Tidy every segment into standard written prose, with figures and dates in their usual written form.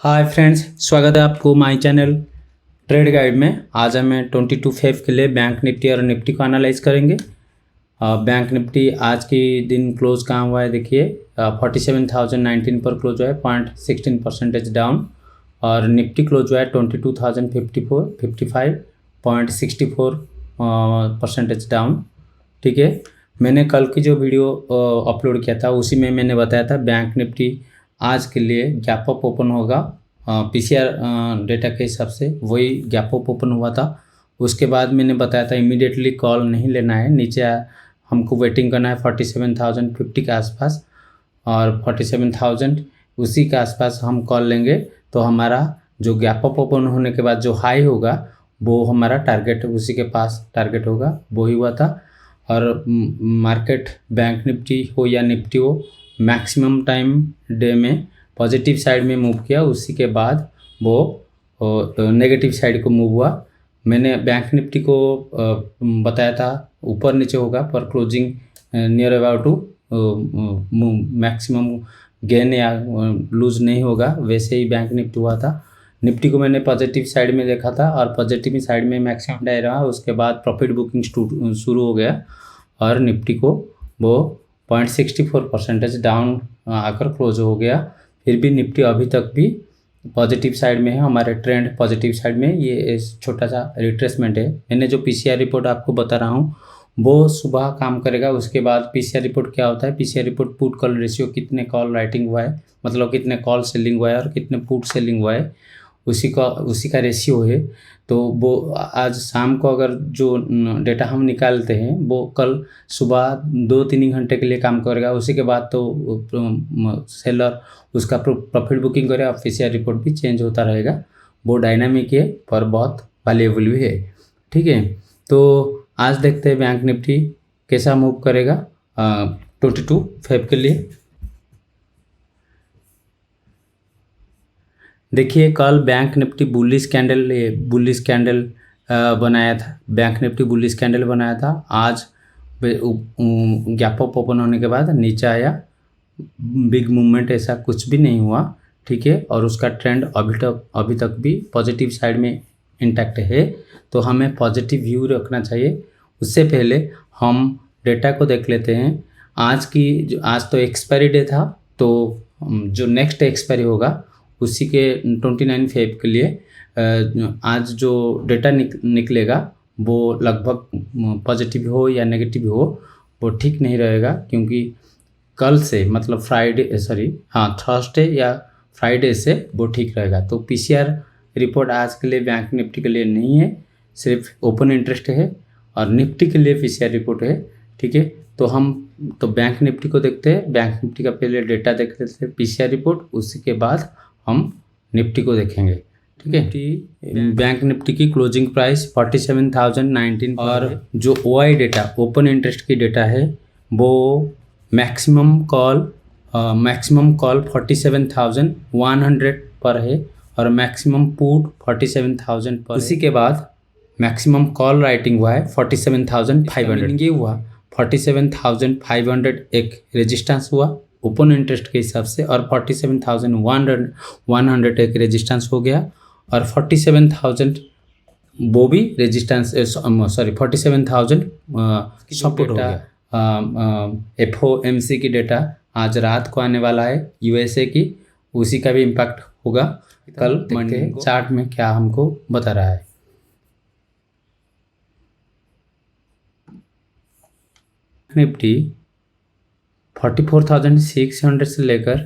Hi friends, स्वागत है आपको माय चैनल ट्रेड गाइड में। आज हमें 22 फेब के लिए बैंक निफ्टी और निफ्टी को एनालाइज करेंगे। बैंक निफ्टी आज की दिन क्लोज कहाँ हुआ है देखिए, 47,019 पर क्लोज हुआ है, 0.16% डाउन। और निफ्टी क्लोज हुआ है 22,055.64% डाउन। ठीक है, मैंने कल की जो वीडियो अपलोड किया था उसी में मैंने बताया था बैंक निफ्टी आज के लिए गैप अप ओपन होगा। पीसीआर डेटा के हिसाब से वही गैप अप ओपन हुआ था। उसके बाद मैंने बताया था इमीडिएटली कॉल नहीं लेना है, नीचे हमको वेटिंग करना है 47,050 के आसपास, और 47,000 उसी के आसपास हम कॉल लेंगे तो हमारा जो गैप अप ओपन होने के बाद जो हाई होगा वो हमारा टारगेट, उसी के पास टारगेट होगा, वो ही हुआ था। और मार्केट बैंक निफ्टी हो या निफ्टी हो, मैक्सिमम टाइम डे में पॉजिटिव साइड में मूव किया, उसी के बाद वो नेगेटिव साइड को मूव हुआ। मैंने बैंक निफ्टी को बताया था ऊपर नीचे होगा, पर closing near about to maximum gain या लूज नहीं होगा, वैसे ही बैंक निफ्टी हुआ था। निफ्टी को मैंने पॉजिटिव साइड में देखा था और पॉजिटिव साइड में मैक्सिमम डे रहा, उसके बाद प्रॉफिट बुकिंग शुरू हो गया और निफ्टी को वो 0.64% डाउन आकर क्लोज हो गया। फिर भी निफ्टी अभी तक भी पॉजिटिव साइड में है, हमारे ट्रेंड पॉजिटिव साइड में। ये छोटा सा रिट्रेसमेंट है। मैंने जो पीसीआर रिपोर्ट आपको बता रहा हूँ वो सुबह काम करेगा। उसके बाद पीसीआर रिपोर्ट क्या होता है, PCR report put call ratio, कितने कॉल राइटिंग हुआ है, मतलब कितने कॉल सेलिंग हुआ है और कितने पुट सेलिंग हुआ है, उसी का रेशियो है। तो वो आज शाम को अगर जो डेटा हम निकालते हैं वो कल सुबह 2-3 घंटे के लिए काम करेगा। उसी के बाद तो सेलर उसका प्रॉफिट बुकिंग करे और पीसीआर रिपोर्ट भी चेंज होता रहेगा। वो डायनामिक है पर बहुत वैल्यूएबल भी है। ठीक है, तो आज देखते हैं बैंक निफ्टी कैसा मूव करेगा 22 फेब के लिए। देखिए, कल बैंक निफ्टी बुलिश कैंडल बनाया था, बैंक निफ्टी बुलिश कैंडल बनाया था। आज गैप अप ओपन होने के बाद नीचे आया, बिग मूवमेंट ऐसा कुछ भी नहीं हुआ। ठीक है, और उसका ट्रेंड अभी तक भी पॉजिटिव साइड में इंटैक्ट है, तो हमें पॉजिटिव व्यू रखना चाहिए। उससे पहले हम डेटा को देख लेते हैं। आज तो एक्सपायरी डे था, तो जो नेक्स्ट एक्सपायरी होगा उसी के 29 फेब के लिए आज जो डेटा निकलेगा वो लगभग पॉजिटिव हो या नेगेटिव हो वो ठीक नहीं रहेगा, क्योंकि कल से मतलब थर्सडे या फ्राइडे से वो ठीक रहेगा। तो पीसीआर रिपोर्ट आज के लिए बैंक निफ्टी के लिए नहीं है, सिर्फ ओपन इंटरेस्ट है, और निफ्टी के लिए पीसीआर रिपोर्ट है। ठीक है, तो हम बैंक निफ्टी को देखते हैं। बैंक निफ्टी का पहले डेटा देख लेते हैं, पीसीआर रिपोर्ट, उसी के बाद हम निफ्टी को देखेंगे। ठीक है, बैंक निफ्टी की क्लोजिंग प्राइस 47,019 और जो ओआई डेटा, ओपन इंटरेस्ट की डेटा है, वो मैक्सिमम कॉल 47,100 पर है और मैक्सिमम पुट 47,000 पर। उसी के बाद मैक्सिमम कॉल राइटिंग हुआ है 47,500। ये हुआ 47,500 एक रेजिस्टेंस हुआ ओपन इंटरेस्ट के हिसाब से, और 47,100 एक रेजिस्टेंस हो गया, और 47,000 वो भी रेजिस्टेंस 47,000 सपोर्ट हो गया। एफओएमसी की डेटा आज रात को आने वाला है यूएसए की, उसी का भी इम्पैक्ट होगा। कल मंडे चार्ट में क्या हमको बता रहा है। निफ्टी 44,600 से लेकर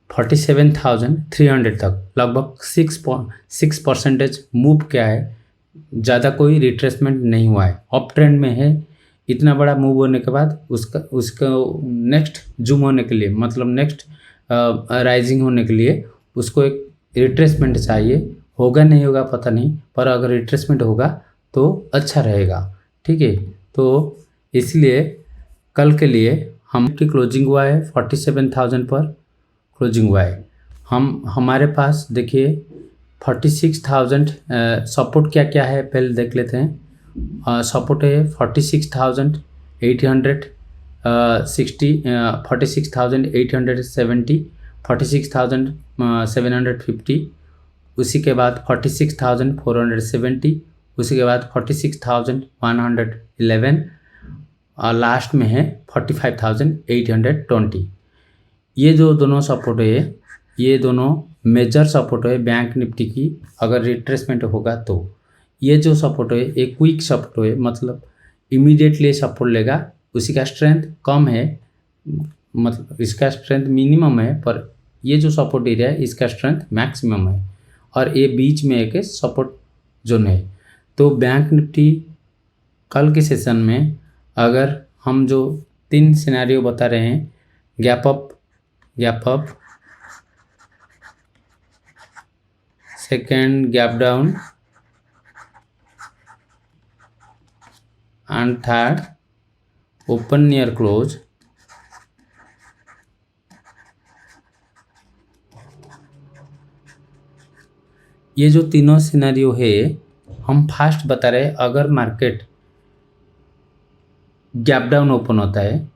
47,300 तक लगभग 6% मूव किया है। ज़्यादा कोई रिट्रेसमेंट नहीं हुआ है, अप ट्रेंड में है। इतना बड़ा मूव होने के बाद उसका नेक्स्ट जूम होने के लिए, मतलब नेक्स्ट राइजिंग होने के लिए उसको एक रिट्रेसमेंट चाहिए। होगा नहीं होगा पता नहीं, पर अगर रिट्रेसमेंट होगा तो अच्छा रहेगा। ठीक है, तो इसलिए कल के लिए की क्लोजिंग हुआ है 47,000 पर क्लोजिंग हुआ है। हमारे पास देखिए 46,000 सपोर्ट क्या क्या है पहले देख लेते हैं। सपोर्ट है 46,860, 46,870 46,750, उसी के बाद 46,470, उसी के बाद 46,111 और लास्ट में है 45,820। ये जो दोनों सपोर्ट है, ये दोनों मेजर सपोर्ट है बैंक निफ्टी की। अगर रिट्रेसमेंट होगा तो ये जो सपोर्ट है एक क्विक सपोर्ट है, मतलब इमीडिएटली सपोर्ट लेगा। उसी का स्ट्रेंथ कम है, मतलब इसका स्ट्रेंथ मिनिमम है, पर ये जो सपोर्ट एरिया है इसका स्ट्रेंथ मैक्सिमम है और ये बीच में एक सपोर्ट जोन है। तो बैंक निफ्टी कल के सेशन में अगर हम जो 3 सिनेरियो बता रहे हैं, gap up, second gap down and third open near close, ये जो तीनों सिनेरियो है हम फास्ट बता रहे हैं। अगर मार्केट गैप डाउन ओपन होता है,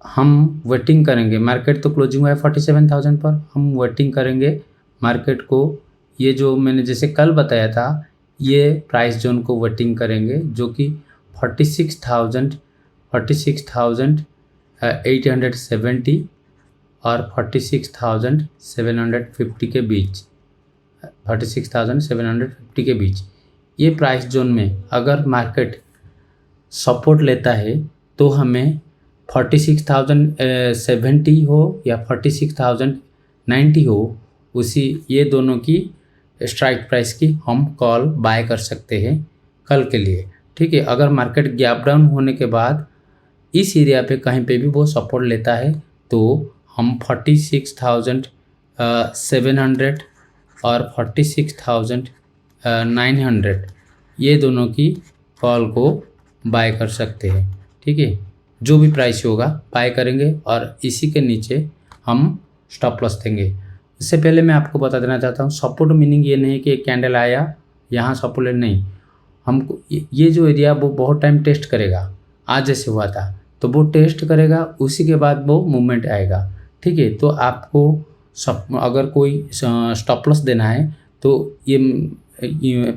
हम वेटिंग करेंगे। मार्केट तो क्लोजिंग हुआ है 47,000 पर, हम वेटिंग करेंगे मार्केट को। ये जो मैंने जैसे कल बताया था, ये प्राइस जोन को वेटिंग करेंगे जो कि 46,870 और 46,750 के बीच, 46,750 के बीच ये प्राइस जोन में अगर मार्केट सपोर्ट लेता है तो हमें 46,070 हो या 46,090 हो, उसी ये दोनों की स्ट्राइक प्राइस की हम कॉल बाय कर सकते हैं कल के लिए। ठीक है, अगर मार्केट गैप डाउन होने के बाद इस एरिया पे कहीं पे भी वो सपोर्ट लेता है तो हम 46,700 और 46,900 ये दोनों की कॉल को बाय कर सकते हैं। ठीक है, जो भी प्राइस होगा बाय करेंगे और इसी के नीचे हम स्टॉप लॉस देंगे। इससे पहले मैं आपको बता देना चाहता हूँ, सपोर्ट मीनिंग ये नहीं कि एक कैंडल आया यहाँ सपोर्ट नहीं, हमको ये जो एरिया वो बहुत टाइम टेस्ट करेगा। आज जैसे हुआ था तो वो टेस्ट करेगा, उसी के बाद वो मूवमेंट आएगा। ठीक है, तो आपको अगर कोई स्टॉप लॉस देना है तो ये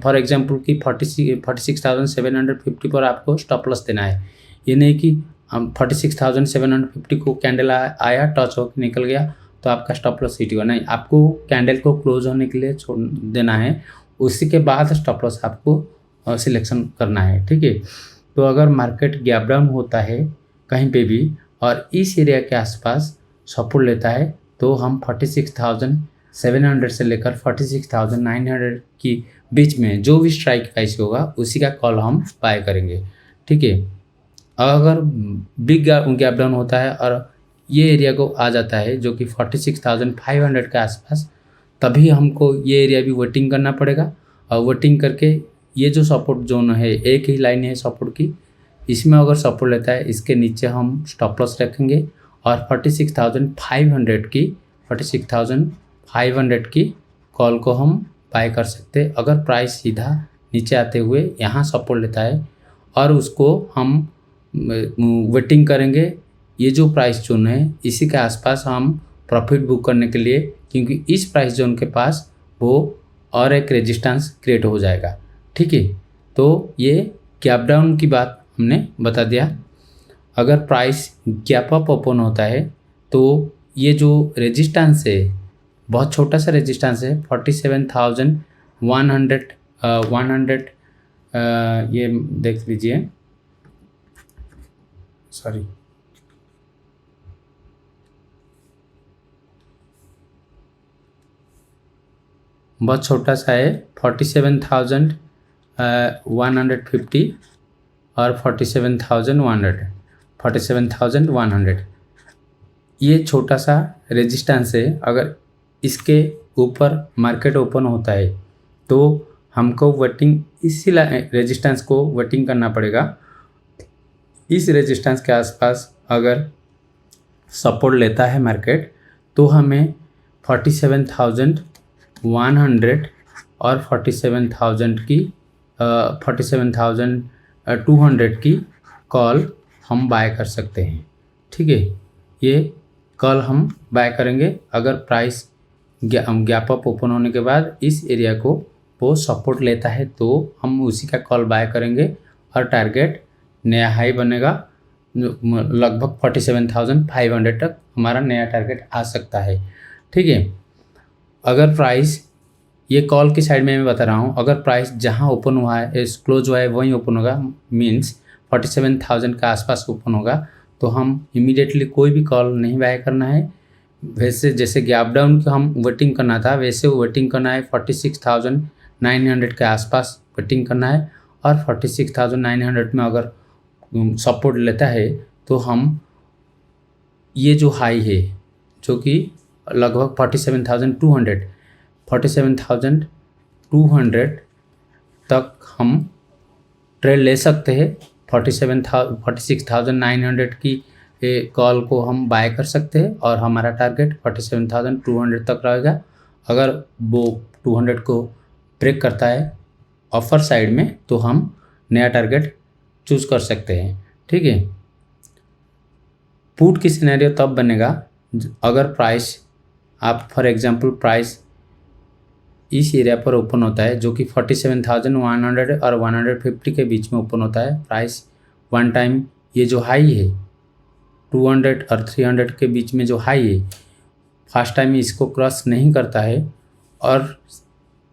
फॉर एग्जांपल कि 46,750 पर आपको स्टॉप लॉस देना है। ये नहीं कि हम 46,750 को कैंडल आया टच होकर निकल गया तो आपका स्टॉप लॉस हिट हुआ, नहीं, आपको कैंडल को क्लोज होने के लिए छोड़ देना है, उसी के बाद स्टॉप लॉस आपको सिलेक्शन करना है। ठीक है, तो अगर मार्केट गैप डाउन होता है कहीं पे भी और इस एरिया के आसपास सपोर्ट लेता है तो हम 46,700 से लेकर 46,900 की बीच में जो भी स्ट्राइक प्राइस होगा उसी का कॉल हम बाय करेंगे। ठीक है, अगर बिग गैप डाउन होता है और ये एरिया को आ जाता है जो कि 46,500 के आसपास, तभी हमको ये एरिया भी वेटिंग करना पड़ेगा। और वेटिंग करके ये जो सपोर्ट जोन है, एक ही लाइन है सपोर्ट की, इसमें अगर सपोर्ट लेता है इसके नीचे हम स्टॉप लॉस रखेंगे और 46,500 की कॉल को हम बाय कर सकते हैं। अगर प्राइस सीधा नीचे आते हुए यहाँ सपोर्ट लेता है और उसको हम वेटिंग करेंगे, ये जो प्राइस जोन है इसी के आसपास हम प्रॉफिट बुक करने के लिए, क्योंकि इस प्राइस जोन के पास वो और एक रेजिस्टेंस क्रिएट हो जाएगा। ठीक है, तो ये गैप डाउन की बात हमने बता दिया। अगर प्राइस गैप अप ओपन होता है तो ये जो रेजिस्टेंस है बहुत छोटा सा रेजिस्टेंस है, 47,100 ये देख लीजिए, सॉरी बहुत छोटा सा है, 47,150 और 47,100 ये छोटा सा रेजिस्टेंस है। अगर इसके ऊपर मार्केट ओपन होता है तो हमको वेटिंग इसी रेजिस्टेंस को वेटिंग करना पड़ेगा। इस रेजिस्टेंस के आसपास अगर सपोर्ट लेता है मार्केट तो हमें 47,100 और 47,200 की कॉल हम बाय कर सकते हैं। ठीक है, ये कल हम बाय करेंगे अगर प्राइस गैप अप ओपन होने के बाद इस एरिया को वो सपोर्ट लेता है तो हम उसी का कॉल बाय करेंगे और टारगेट नया हाई बनेगा। लगभग 47,500 तक हमारा नया टारगेट आ सकता है। ठीक है, अगर प्राइस ये कॉल की साइड में मैं बता रहा हूँ, अगर प्राइस जहाँ ओपन हुआ है क्लोज हुआ है वहीं ओपन होगा, मीन्स 47,000 के आसपास ओपन होगा, तो हम इमीडिएटली कोई भी कॉल नहीं बाय करना है। वैसे जैसे गैप डाउन का हम वेटिंग करना था वैसे वेटिंग करना है 46,900 के आसपास वेटिंग करना है, और 46,900 में अगर सपोर्ट लेता है तो हम ये जो हाई है जो कि लगभग 47,200 तक हम ट्रेड ले सकते हैं। 46,900 की कॉल को हम बाय कर सकते हैं और हमारा टारगेट 47,200 तक रहेगा। अगर वो 200 को ब्रेक करता है ऑफर साइड में तो हम नया टारगेट चूज कर सकते हैं। ठीक है, पुट की सिनेरियो तब बनेगा अगर प्राइस आप फॉर एग्जांपल प्राइस इस एरिया पर ओपन होता है जो कि 47,100 और 150 के बीच में ओपन होता है। प्राइस वन टाइम ये जो हाई है 200 और 300 के बीच में जो हाई है फर्स्ट टाइम इसको क्रॉस नहीं करता है और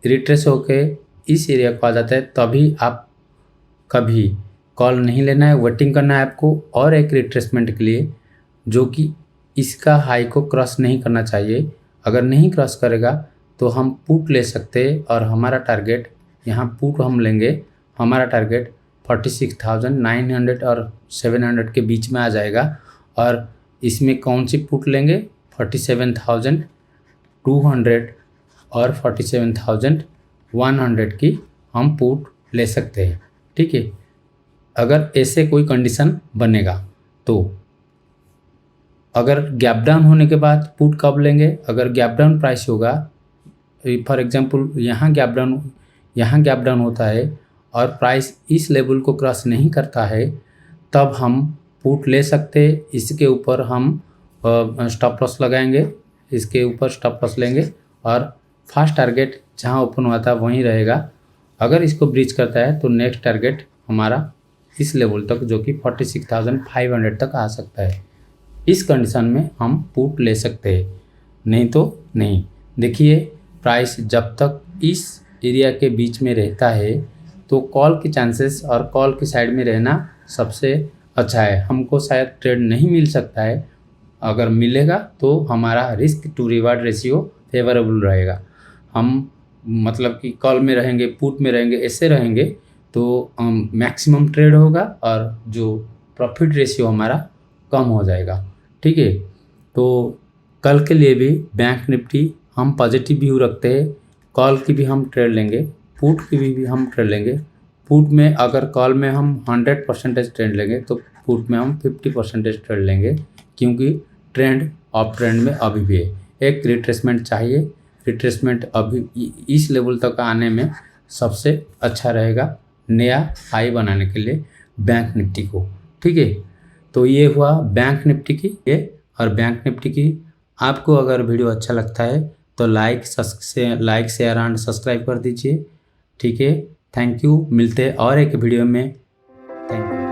रिट्रेस होके इस एरिया को आ जाता है, तभी आप कभी कॉल नहीं लेना है, वेटिंग करना है आपको और एक रिट्रेसमेंट के लिए जो कि इसका हाई को क्रॉस नहीं करना चाहिए। अगर नहीं क्रॉस करेगा तो हम पुट ले सकते हैं और हमारा टारगेट यहाँ पुट हम लेंगे, हमारा टारगेट 46,900 और 700 के बीच में आ जाएगा। और इसमें कौन सी पुट लेंगे, 47,200 और 47,100 की हम पुट ले सकते हैं। ठीक है, अगर ऐसे कोई कंडीशन बनेगा तो अगर गैप डाउन होने के बाद पुट कब लेंगे, अगर गैप डाउन प्राइस होगा फॉर एग्जांपल यहाँ गैप डाउन होता है और प्राइस इस लेवल को क्रॉस नहीं करता है तब हम पुट ले सकते हैं। इसके ऊपर हम स्टॉप लॉस लगाएंगे, इसके ऊपर स्टॉप लॉस लेंगे और फर्स्ट टारगेट जहाँ ओपन हुआ था वहीं रहेगा। अगर इसको ब्रीच करता है तो नेक्स्ट टारगेट हमारा इस लेवल तक जो कि 46,500 तक आ सकता है। इस कंडीशन में हम पुट ले सकते हैं, नहीं तो नहीं। देखिए प्राइस जब तक इस एरिया के बीच में रहता है तो कॉल की चांसेस और कॉल की साइड में रहना सबसे अच्छा है। हमको शायद ट्रेड नहीं मिल सकता है, अगर मिलेगा तो हमारा risk to reward ratio favourable रहेगा। हम मतलब कि कॉल में रहेंगे पुट में रहेंगे ऐसे रहेंगे तो मैक्सिमम ट्रेड होगा और जो प्रॉफिट रेशियो हमारा कम हो जाएगा। ठीक है, तो कल के लिए भी बैंक निफ्टी हम पॉजिटिव व्यू रखते हैं। कॉल की भी हम ट्रेड लेंगे, पुट की भी हम ट्रेड लेंगे। पुट में अगर कॉल में हम 100% ट्रेड लेंगे तो पुट में हम 50% ट्रेड लेंगे, क्योंकि ट्रेंड अप ट्रेंड में अभी भी है। एक रिट्रेसमेंट चाहिए, रिट्रेसमेंट अभी इस लेवल तक आने में सबसे अच्छा रहेगा नया हाई बनाने के लिए बैंक निफ्टी को। ठीक है, तो ये हुआ बैंक निफ्टी की ये। और बैंक निफ्टी की आपको अगर वीडियो अच्छा लगता है तो लाइक शेयर एंड सब्सक्राइब कर दीजिए। ठीक है, थैंक यू, मिलते हैं और एक वीडियो में। Thank you.